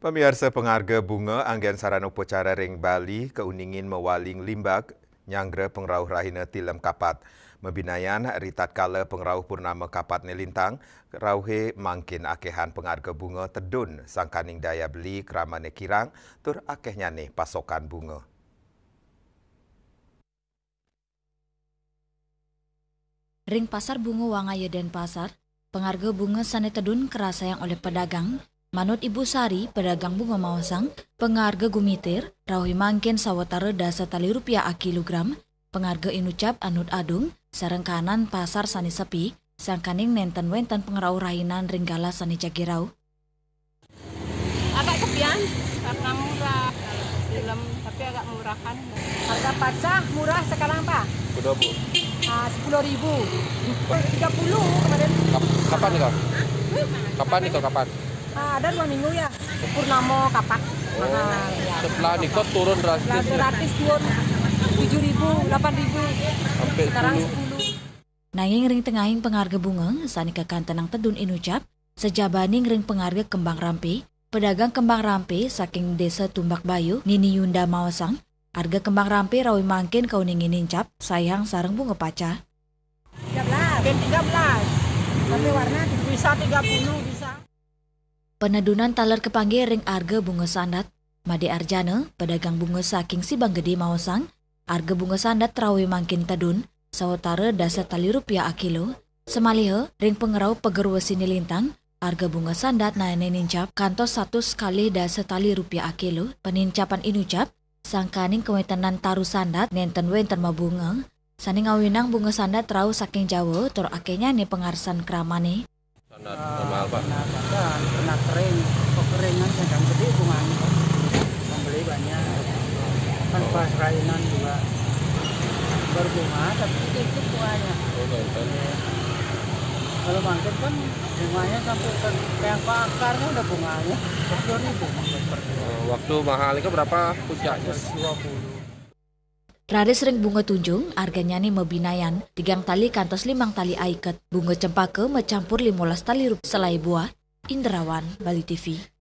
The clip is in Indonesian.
Pemirsa pengharga bunga anggen sarana upacara ring Bali keuningin mewaling limbag nyanggra pengrauh rahina tilem kapat. Mebinayan ritat kala pengrauh purnama kapat nelintang, rauhe mangkin akehan pengharga bunga tedun sangkaning daya beli keramane kirang tur akehnya nih pasokan bunga. Ring pasar bunga Wangaya dan pasar, pengharga bunga sane tedun kerasa yang oleh pedagang. Manut Ibu Sari, pedagang bunga Mawasang, pengharga gumitir, rauhi mangkin sawatara dasa tali rupiah a kilogram, pengharga inucap anut adung, sareng kanan pasar sani sepi, sangkaning nenten wenten pengrau rahinan ringgala sani cagirau. Agak kepian karena murah, film tapi agak murah kan. Harga pasar murah sekarang Pak? Berapa Bu? 10.000, 30 kemarin. Kapan nih kau? Kapan nih kau kapan? Ada 2 minggu ya. Purnama kapak. Mahal ya. Setelah nikah turun drastis. Gratis turun 7.000, 8.000. Sampai Sekarang 10. Nanging ring tengahing pengharga bunga, sani kekantenang tedun inucap, sejabaning ring pengharga kembang rampe, pedagang kembang rampe saking desa Tumbak Bayu, Nini Yunda Mawasang, harga kembang rampe rawi mangkin kauningin nincap, sayang sareng bunga paca. 13, 13. Tapi warna bisa 30 bisa. Penedunan taler kepanggil ring harga bunga sandat, Made Arjana, pedagang bunga saking Sibang Gede Mawasang, harga bunga sandat rawi mangkin tedun, sawatara dasa tali rupiah a kilo, semaliha ring pengerau pegerwa sini lintang, harga bunga sandat naene nincap kantos 1 sekali dasa tali rupiah a kilo, penincapan inucap, sangkaning kewetanan taru sandat nenten wenten mabunga, saning awinang bunga sandat rau saking Jawa, tur akenya nih pengarsan keramane. Sangat normal Pak. Pernah kering, kekeringan sedang gede bunganya. Membeli banyak. Kan pas rainan juga berbunga, tapi sedikit bunganya. Kalau mangkin kan bunganya sampai ke yang akarnya udah bunganya 10.000. Waktu mahal itu berapa puncaknya? 20. Raris ring bunga tunjung, harganya nih mebinayan, 3 tali kantos 5 tali aiket, bunga cempaka mencampur 15 tali rupiah selai buah, Indrawan, Bali TV.